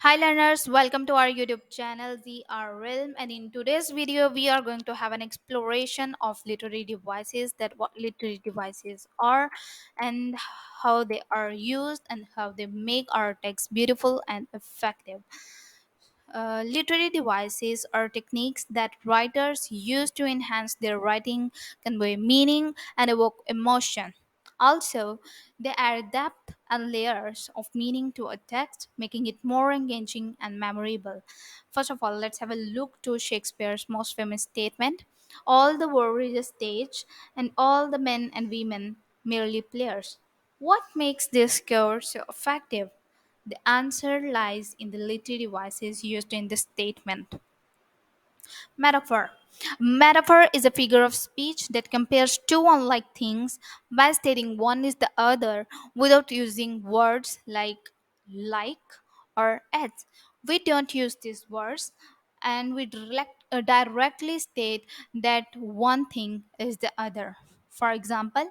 Hi learners, welcome to our YouTube channel The R Realm, and in today's video we are going to have an exploration of literary devices, that what literary devices are and how they are used and how they make our text beautiful and effective. Literary devices are techniques that writers use to enhance their writing, convey meaning, and evoke emotion. Also, they add depth and layers of meaning to a text, making it more engaging and memorable. First of all, let's have a look to Shakespeare's most famous statement: "All the world is a stage, and all the men and women merely players." What makes this score so effective? The answer lies in the literary devices used in the statement. Metaphor. Metaphor is a figure of speech that compares two unlike things by stating one is the other without using words like or as. We don't use these words, and we directly state that one thing is the other. For example,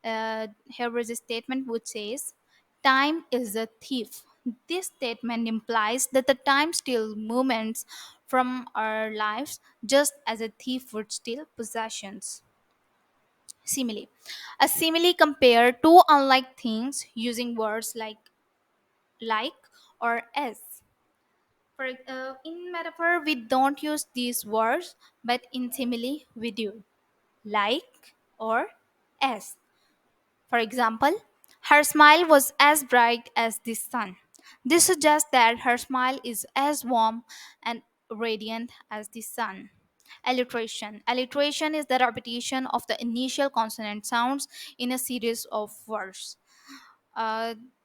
here is a statement which says, "Time is a thief." This statement implies that the time steals moments from our lives just as a thief would steal possessions. Simile. A simile compare two unlike things using words like or as. In metaphor, we don't use these words, but in simile, we do. Like or as. For example, her smile was as bright as the sun. This suggests that her smile is as warm and radiant as the sun. Alliteration. Alliteration is the repetition of the initial consonant sounds in a series of words.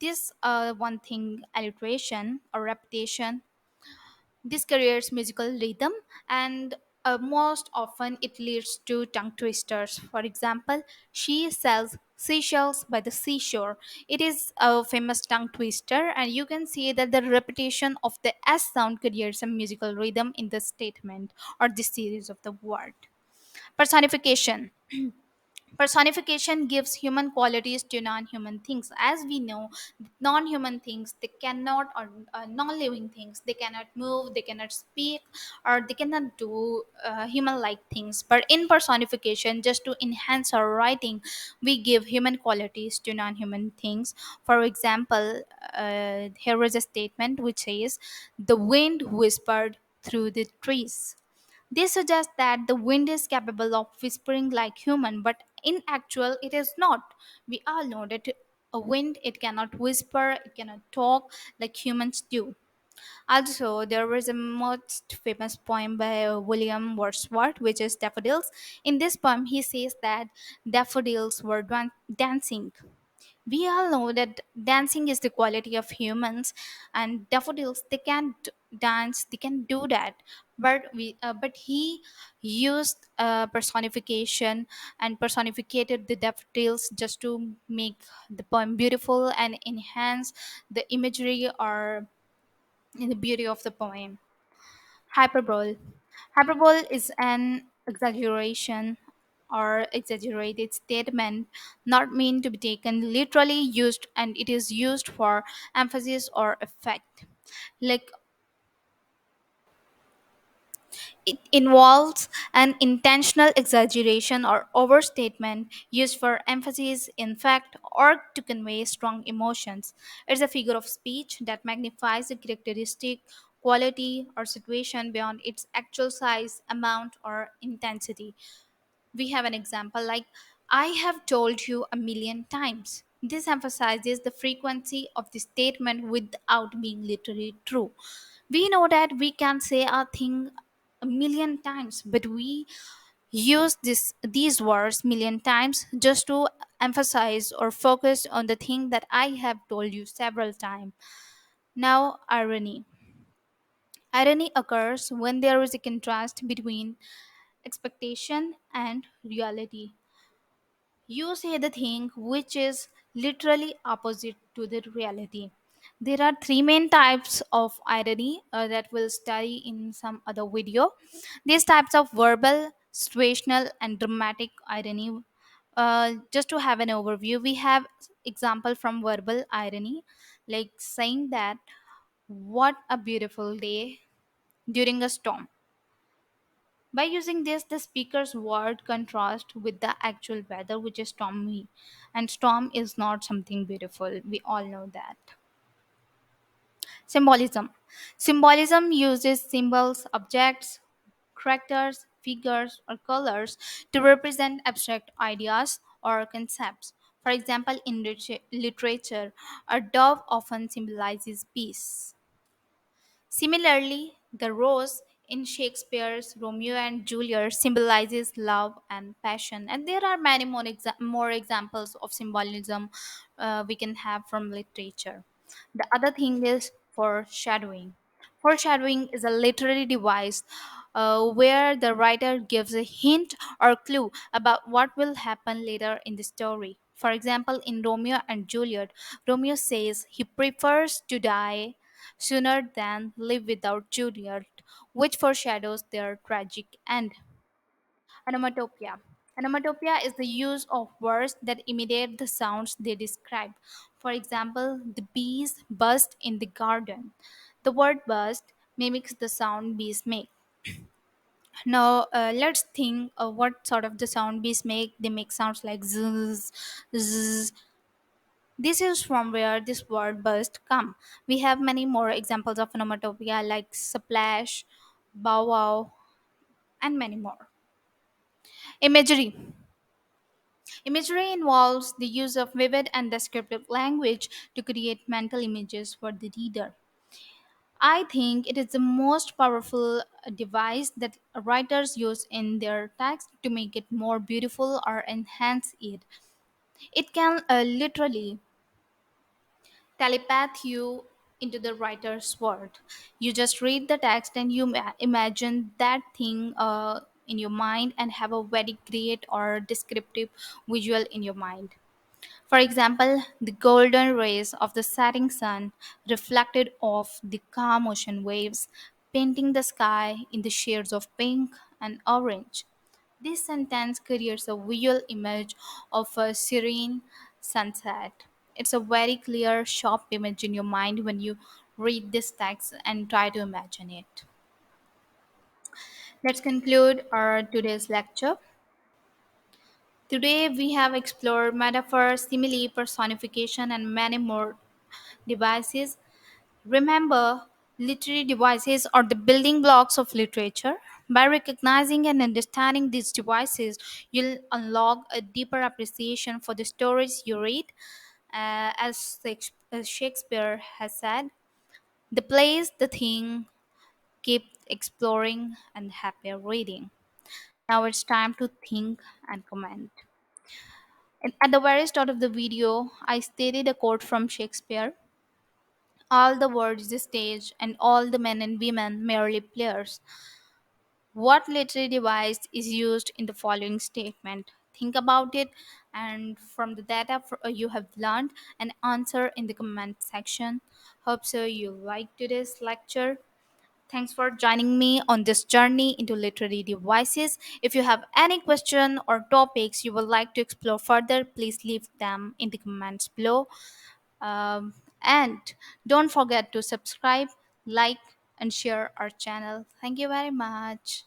This one thing, alliteration or repetition, this creates musical rhythm, and most often it leads to tongue twisters. For example, she sells seashells by the seashore. It is a famous tongue twister, and you can see that the repetition of the S sound creates a musical rhythm in the statement or the series of the word. Personification. Personification gives human qualities to non-human things. As we know, non-human things, they cannot, or non-living things, they cannot move, they cannot speak, or they cannot do human-like things. But in personification, just to enhance our writing, we give human qualities to non-human things. For example, here is a statement which says, "The wind whispered through the trees." This suggests that the wind is capable of whispering like human, but in actual it is not. We all know that a wind, it cannot whisper, it cannot talk like humans do. Also, there was a most famous poem by William Wordsworth, which is Daffodils. In this poem, he says that daffodils were dancing. We all know that dancing is the quality of humans, and daffodils, they can't dance, they can do that. But he used personification and personificated the daffodils just to make the poem beautiful and enhance the imagery or the beauty of the poem. Hyperbole. Hyperbole is an exaggeration or exaggerated statement not meant to be taken literally used, and it is used for emphasis or effect. Like, it involves an intentional exaggeration or overstatement used for emphasis, in fact, or to convey strong emotions. It's a figure of speech that magnifies a characteristic, quality, or situation beyond its actual size, amount, or intensity. We have an example like, "I have told you a million times." This emphasizes the frequency of the statement without being literally true. We know that we can say a thing a million times, but we use these words million times just to emphasize or focus on the thing that I have told you several times. Now, irony. Irony occurs when there is a contrast between expectation and reality. You say the thing which is literally opposite to the reality. There are three main types of irony that we'll study in some other video. These types of verbal, situational, and dramatic irony. Just to have an overview, we have example from verbal irony, like saying that What a beautiful day during a storm. By using this, the speaker's word contrast with the actual weather, which is stormy. And storm is not something beautiful. We all know that. Symbolism. Symbolism uses symbols, objects, characters, figures, or colors to represent abstract ideas or concepts. For example, in literature, a dove often symbolizes peace. Similarly, the rose in Shakespeare's Romeo and Juliet symbolizes love and passion. And there are many more examples of symbolism we can have from literature. The other thing is foreshadowing. Foreshadowing is a literary device where the writer gives a hint or clue about what will happen later in the story. For example, in Romeo and Juliet, Romeo says he prefers to die sooner than live without Juliet, which foreshadows their tragic end. Onomatopoeia. Onomatopoeia is the use of words that imitate the sounds they describe. For example, the bees buzzed in the garden. The word buzzed mimics the sound bees make. Now, let's think of what sort of the sound bees make. They make sounds like zzz, zzz. This is from where this word burst come. We have many more examples of onomatopoeia like splash, bow wow, and many more. Imagery. Imagery involves the use of vivid and descriptive language to create mental images for the reader. I think it is the most powerful device that writers use in their text to make it more beautiful or enhance it. It can literally telepath you into the writer's world. You just read the text and you imagine that thing in your mind and have a very great or descriptive visual in your mind. For example, the golden rays of the setting sun reflected off the calm ocean waves, painting the sky in the shades of pink and orange. This sentence creates a visual image of a serene sunset. It's a very clear, sharp image in your mind when you read this text and try to imagine it. Let's conclude our today's lecture. Today we have explored metaphor, simile, personification, and many more devices. Remember, literary devices are the building blocks of literature. By recognizing and understanding these devices, you'll unlock a deeper appreciation for the stories you read. As Shakespeare has said, the place, the thing, keep exploring and happy reading. Now it's time to think and comment. And at the very start of the video, I stated a quote from Shakespeare: all the words the stage and all the men and women merely players. What literary device is used in the following statement? Think about it, and from the data you have learned, and answer in the comment section. Hope so you liked today's lecture. Thanks for joining me on this journey into literary devices. If you have any question or topics you would like to explore further, please leave them in the comments below. And don't forget to subscribe, like, and share our channel. Thank you very much.